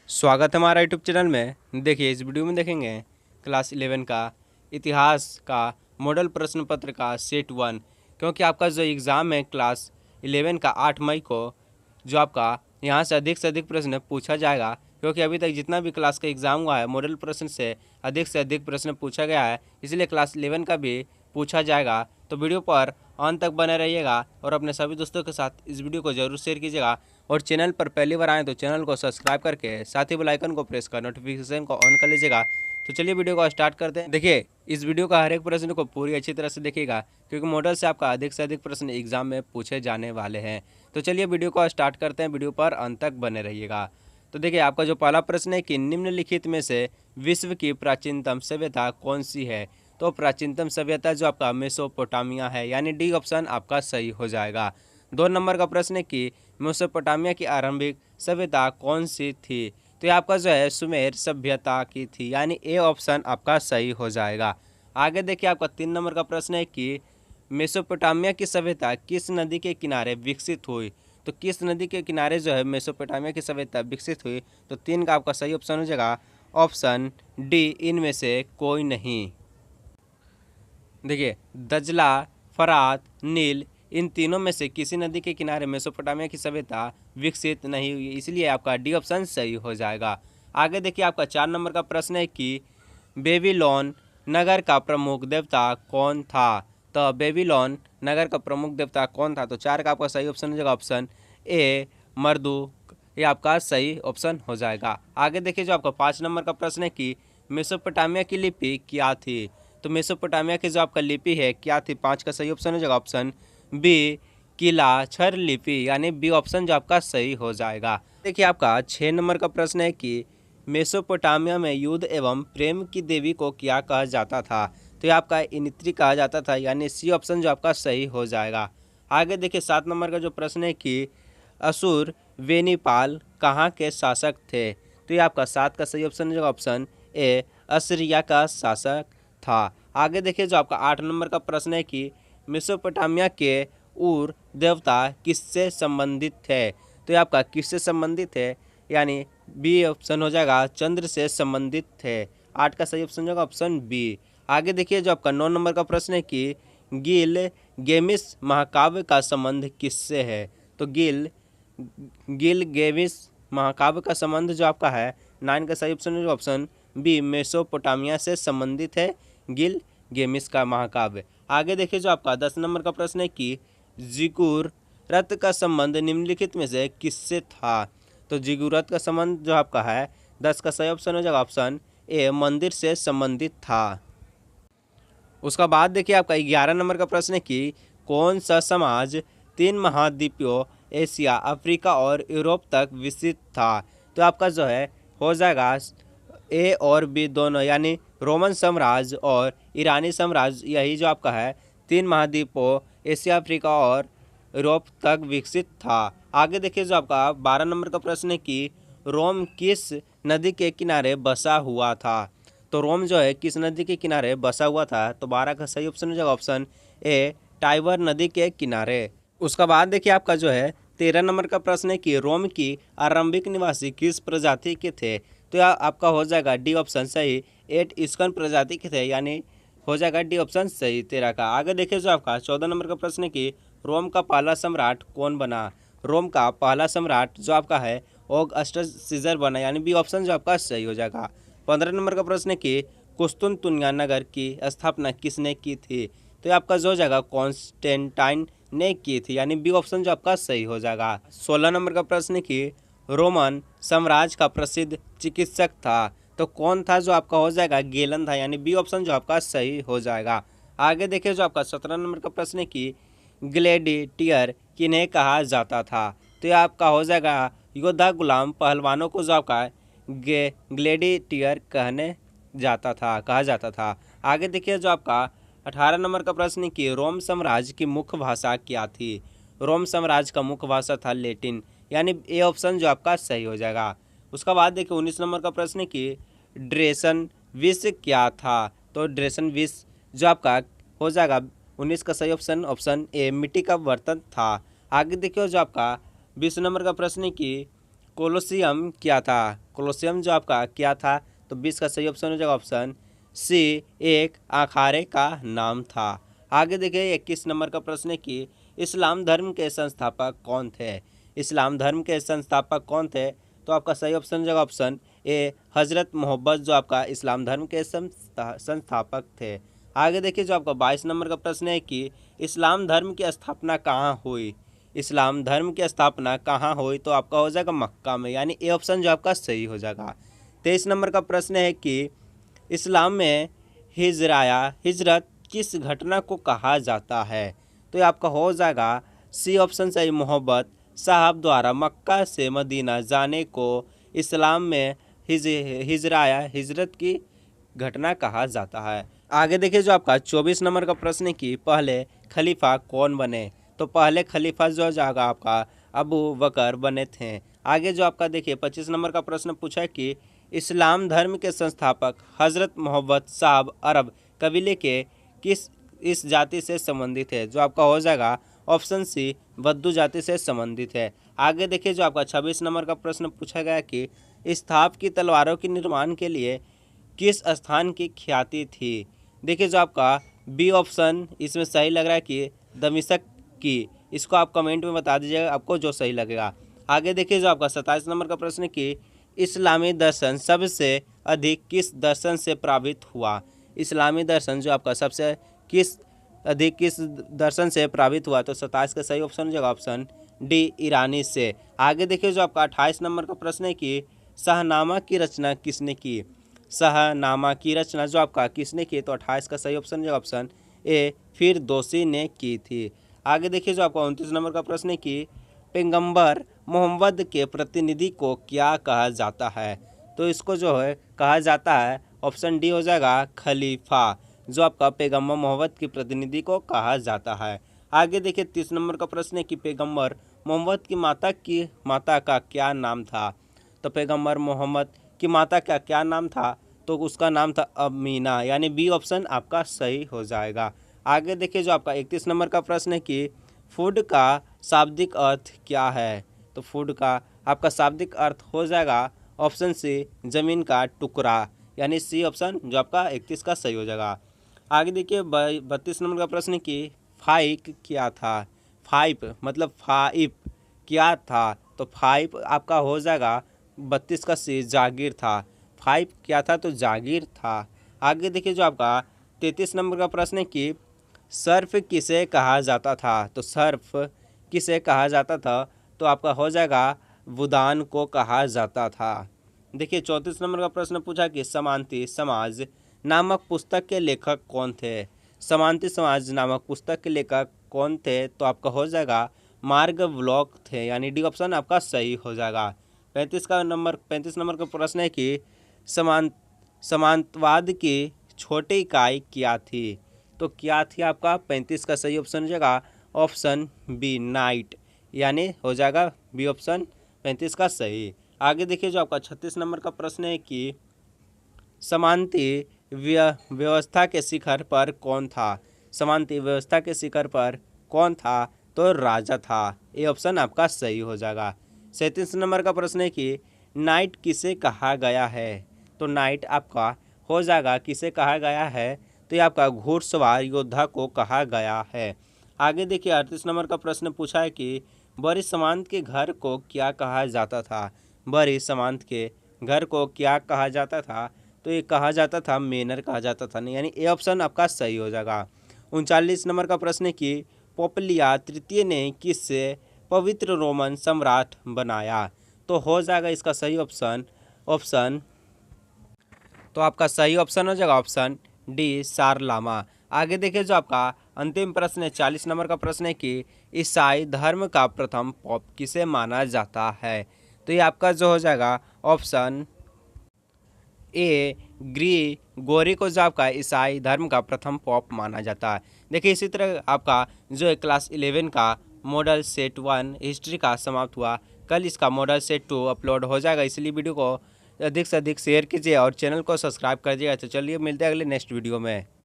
स्वागत है हमारा यूट्यूब चैनल में। देखिए इस वीडियो में देखेंगे क्लास 11 का इतिहास का मॉडल प्रश्न पत्र का सेट 1। क्योंकि आपका जो एग्ज़ाम है क्लास 11 का 8 मई को, जो आपका यहाँ से अधिक प्रश्न पूछा जाएगा। क्योंकि अभी तक जितना भी क्लास का एग्ज़ाम हुआ है मॉडल प्रश्न से अधिक प्रश्न पूछा गया है, इसलिए क्लास 11 का भी पूछा जाएगा। तो वीडियो पर अंत तक बने रहिएगा और अपने सभी दोस्तों के साथ इस वीडियो को जरूर शेयर कीजिएगा। और चैनल पर पहली बार आएँ तो चैनल को सब्सक्राइब करके साथ ही बेल आइकन को प्रेस कर नोटिफिकेशन को ऑन कर लीजिएगा। तो चलिए वीडियो को स्टार्ट करते हैं। देखिए इस वीडियो का हर एक प्रश्न को पूरी अच्छी तरह से देखिएगा, क्योंकि मॉडल से आपका अधिक से अधिक प्रश्न एग्जाम में पूछे जाने वाले हैं। तो चलिए वीडियो को स्टार्ट करते हैं, वीडियो पर अंत तक बने रहिएगा। तो देखिए आपका जो पहला प्रश्न है कि निम्नलिखित में से विश्व की प्राचीनतम सभ्यता कौन सी है। तो प्राचीनतम सभ्यता जो आपका मेसोपोटामिया है, यानी डी ऑप्शन आपका सही हो जाएगा। 2 नंबर का प्रश्न है कि मेसोपोटामिया की आरंभिक सभ्यता कौन सी थी। तो ये आपका जो है सुमेर सभ्यता की थी, यानी ए ऑप्शन आपका सही हो जाएगा। आगे देखिए आपका 3 नंबर का प्रश्न है कि मेसोपोटामिया की सभ्यता किस नदी के किनारे विकसित हुई। तो किस नदी के किनारे जो है मेसोपोटामिया की सभ्यता विकसित हुई। तो 3 का आपका सही ऑप्शन हो जाएगा ऑप्शन डी, इनमें से कोई नहीं। देखिए दजला, फरात, नील, इन तीनों में से किसी नदी के किनारे मेसोपोटामिया की सभ्यता विकसित नहीं हुई, इसलिए आपका डी ऑप्शन सही हो जाएगा। आगे देखिए आपका 4 नंबर का प्रश्न है कि बेबीलोन नगर का प्रमुख देवता कौन था। तो बेबीलोन नगर का प्रमुख देवता कौन था। तो 4 का आपका सही ऑप्शन हो जाएगा ऑप्शन ए, मर्दुक, ये आपका सही ऑप्शन हो जाएगा। आगे देखिए जो आपका 5 नंबर का प्रश्न है कि मेसोपोटामिया की लिपि क्या थी। तो मेसोपोटामिया की जो आपका लिपि है क्या थी। 5 का सही ऑप्शन हो जाएगा ऑप्शन बी, किला क्षर लिपि, यानी बी ऑप्शन जो आपका सही हो जाएगा। देखिए आपका 6 नंबर का प्रश्न है कि मेसोपोटामिया में युद्ध एवं प्रेम की देवी को क्या कहा जाता था। तो ये आपका इनित्री कहा जाता था, यानी सी ऑप्शन जो आपका सही हो जाएगा। आगे देखिए 7 नंबर का जो प्रश्न है कि असुर वेनिपाल कहाँ के शासक थे। तो ये आपका 7 का सही ऑप्शन जो ऑप्शन ए, असीरिया का शासक था। आगे देखिए जो आपका 8 नंबर का प्रश्न है कि मेसोपोटामिया के उर देवता किससे संबंधित थे। तो ये आपका किससे संबंधित है, यानी बी ऑप्शन हो जाएगा चंद्र से संबंधित थे। 8 का सही ऑप्शन होगा ऑप्शन बी। आगे देखिए जो आपका 9 नंबर का प्रश्न है कि गिल गेमिस महाकाव्य का संबंध किससे है। तो गिल गेमिस महाकाव्य का संबंध जो आपका है 9 का सही ऑप्शन ऑप्शन बी, मेसोपोटामिया से संबंधित है गिल गेमिस का महाकाव्य। आगे देखिए जो आपका 10 नंबर का प्रश्न है कि जिगुरत का संबंध निम्नलिखित में से किससे था। तो जिगुरत का संबंध जो आपका है 10 का सही ऑप्शन हो जाएगा ऑप्शन ए, मंदिर से संबंधित था। उसका बाद देखिए आपका 11 नंबर का प्रश्न है कि कौन सा समाज 3 महाद्वीपों एशिया, अफ्रीका और यूरोप तक विस्तृत था। तो आपका जो है हो जाएगा ए और बी दोनों, यानी रोमन साम्राज्य और ईरानी साम्राज्य, यही जो आपका है 3 महाद्वीपों एशिया, अफ्रीका और यूरोप तक विकसित था। आगे देखिए जो आपका 12 नंबर का प्रश्न है कि रोम किस नदी के किनारे बसा हुआ था। तो रोम जो है किस नदी के किनारे बसा हुआ था। तो 12 का सही ऑप्शन हो जाएगा ऑप्शन ए, टाइबर नदी के किनारे। उसका बाद देखिए आपका जो है 13 नंबर का प्रश्न है कि रोम की आरंभिक निवासी किस प्रजाति के थे। तो यह आपका हो जाएगा डी ऑप्शन सही, 8 इस्कन प्रजाति के थे, यानी हो जाएगा डी ऑप्शन सही 13 का। आगे देखिए जो आपका 14 नंबर का प्रश्न है कि रोम का पहला सम्राट कौन बना। रोम का पहला सम्राट जो आपका है ऑगस्टस सीजर बना, यानी बी ऑप्शन जो आपका सही हो जाएगा। 15 नंबर का प्रश्न है कि कुस्तुनतुनिया नगर की स्थापना किसने की थी। तो ये आपका जो हो जाएगा कॉन्स्टेंटाइन ने की थी, यानी बी ऑप्शन जो आपका सही हो जाएगा। 16 नंबर का प्रश्न है कि रोमन साम्राज्य का प्रसिद्ध चिकित्सक था। तो कौन था, जो आपका हो जाएगा गेलन था, यानी बी ऑप्शन जो आपका सही हो जाएगा। आगे देखिए जो आपका 17 नंबर का प्रश्न है कि ग्लेडिएटर किन्हें कहा जाता था। तो ये आपका हो जाएगा योद्धा गुलाम पहलवानों को जो आपका ग्लेडिएटर कहा जाता था। आगे देखिए जो आपका 18 नंबर का प्रश्न है कि रोम साम्राज्य की मुख्य भाषा क्या थी। रोम साम्राज्य का मुख्य भाषा था लैटिन, यानी ए ऑप्शन जो आपका सही हो जाएगा। उसका बाद देखिए 19 नंबर का प्रश्न है कि ड्रेसन विष क्या था। तो ड्रेसन विष जो आपका हो जाएगा 19 का सही ऑप्शन ऑप्शन ए, मिट्टी का बर्तन था। आगे देखिए जो आपका 20 नंबर का प्रश्न है कि कोलोसियम क्या था। कोलोसियम जो आपका क्या था, तो 20 का सही ऑप्शन हो जाएगा ऑप्शन सी, एक अखाड़े का नाम था। आगे देखिए 21 नंबर का प्रश्न है कि इस्लाम धर्म के संस्थापक कौन थे। इस्लाम धर्म के संस्थापक कौन थे, तो आपका सही ऑप्शन हो जाएगा ऑप्शन ए, हज़रत मोहम्मद जो आपका इस्लाम धर्म के संस्थापक थे। आगे देखिए जो आपका 22 नंबर का प्रश्न है कि इस्लाम धर्म की स्थापना कहाँ हुई। इस्लाम धर्म की स्थापना कहाँ हुई, तो आपका हो जाएगा मक्का में, यानी ए ऑप्शन जो आपका सही हो जाएगा। 23 नंबर का प्रश्न है कि इस्लाम में हिजरत किस घटना को कहा जाता है, तो ये आपका हो जाएगा सी ऑप्शन सही, मोहब्बत साहब द्वारा मक्का से मदीना जाने को इस्लाम में हिजरत की घटना कहा जाता है। आगे देखिए जो आपका 24 नंबर का प्रश्न है कि पहले खलीफा कौन बने, तो पहले खलीफा जो जाएगा आपका अबू बकर बने थे। आगे जो आपका देखिए 25 नंबर का प्रश्न पूछा है कि इस्लाम धर्म के संस्थापक हज़रत मोहम्मद साहब अरब कबीले के किस इस जाति से संबंधित है, जो आपका हो जाएगा ऑप्शन सी, बद्दू जाति से संबंधित है। आगे देखिए जो आपका 26 नंबर का प्रश्न पूछा गया कि स्थाप की तलवारों के निर्माण के लिए किस स्थान की ख्याति थी। देखिए जो आपका बी ऑप्शन इसमें सही लग रहा है कि दमिश्क की, इसको आप कमेंट में बता दीजिएगा आपको जो सही लगेगा। आगे देखिए जो आपका 27 नंबर का प्रश्न है कि इस्लामी दर्शन सबसे अधिक किस दर्शन से प्रभावित हुआ। इस्लामी दर्शन जो आपका सबसे किस दर्शन से प्रभावित हुआ, तो 27 का सही ऑप्शन हो जाएगा ऑप्शन डी, ईरानी से। आगे देखिए जो आपका 28 नंबर का प्रश्न है कि शाहनामा की रचना किसने की। शाहनामा की रचना जो आपका किसने की, तो 28 का सही ऑप्शन है ऑप्शन ए, फिरदौसी ने की थी। आगे देखिए जो आपका 29 नंबर का प्रश्न है कि पैगंबर मोहम्मद के प्रतिनिधि को क्या कहा जाता है, तो इसको जो है कहा जाता है ऑप्शन डी हो जाएगा खलीफा, जो आपका पैगंबर मोहम्मद के प्रतिनिधि को कहा जाता है। आगे देखिए 30 नंबर का प्रश्न है कि पैगंबर मोहम्मद की माता का क्या नाम था, तो पैगंबर मोहम्मद की माता का क्या नाम था, तो उसका नाम था अमीना, यानी बी ऑप्शन आपका सही हो जाएगा। आगे देखिए जो आपका 31 नंबर का प्रश्न है कि फूड का शाब्दिक अर्थ क्या है, तो फूड का आपका शाब्दिक अर्थ हो जाएगा ऑप्शन सी, ज़मीन का टुकड़ा, यानी सी ऑप्शन जो आपका 31 का सही हो जाएगा। आगे देखिए 32 नंबर का प्रश्न है कि फाइक क्या था। फाइप मतलब फाइप क्या था, तो फाइप आपका हो जाएगा 32 का सी, जागीर था। फाइप क्या था, तो जागीर था। आगे देखिए जो आपका 33 नंबर का प्रश्न है कि सर्फ किसे कहा जाता था, तो सर्फ किसे कहा जाता था, तो आपका हो जाएगा बुदान को कहा जाता था। देखिए 34 नंबर का प्रश्न पूछा कि समांति समाज नामक पुस्तक के लेखक कौन थे। समांति समाज नामक पुस्तक के लेखक कौन थे, तो आपका हो जाएगा मार्ग ब्लॉक थे, यानी डी ऑप्शन आपका सही हो जाएगा। 35 नंबर का प्रश्न है कि समांतवाद की छोटी इकाई क्या थी, तो क्या थी आपका 35 का सही ऑप्शन हो जाएगा ऑप्शन बी, नाइट, यानी हो जाएगा बी ऑप्शन 35 का सही। आगे देखिए जो आपका 36 नंबर का प्रश्न है कि समांति व्यवस्था के शिखर पर कौन था। समांति व्यवस्था के शिखर पर कौन था, तो राजा था, ये ऑप्शन आपका सही हो जाएगा। 37 नंबर का प्रश्न है कि नाइट किसे कहा गया है, तो नाइट आपका हो जाएगा किसे कहा गया है, तो ये आपका घुड़सवार योद्धा को कहा गया है। आगे देखिए 38 नंबर का प्रश्न पूछा है कि बड़ी सामंत के घर को क्या कहा जाता था। बड़ी सामंत के घर को क्या कहा जाता था, तो ये कहा जाता था मेनर कहा जाता था, नहीं, यानी ए ऑप्शन आपका सही हो जाएगा। 39 नंबर का प्रश्न है कि पोपलिया तृतीय ने किससे पवित्र रोमन सम्राट बनाया, तो हो जाएगा इसका सही ऑप्शन तो आपका सही ऑप्शन हो जाएगा ऑप्शन डी, शारलामा। आगे देखिए जो आपका अंतिम प्रश्न है 40 नंबर का प्रश्न है कि ईसाई धर्म का प्रथम पोप किसे माना जाता है, तो ये आपका जो हो जाएगा ऑप्शन ए, ग्रीगोरी को जो आपका ईसाई धर्म का प्रथम पोप माना जाता है। देखिए इसी तरह आपका जो है क्लास 11 का मॉडल सेट 1 हिस्ट्री का समाप्त हुआ। कल इसका मॉडल सेट 2 अपलोड हो जाएगा, इसलिए वीडियो को अधिक से अधिक शेयर कीजिए और चैनल को सब्सक्राइब कर दीजिएगा। तो चलिए मिलते हैं अगले नेक्स्ट वीडियो में।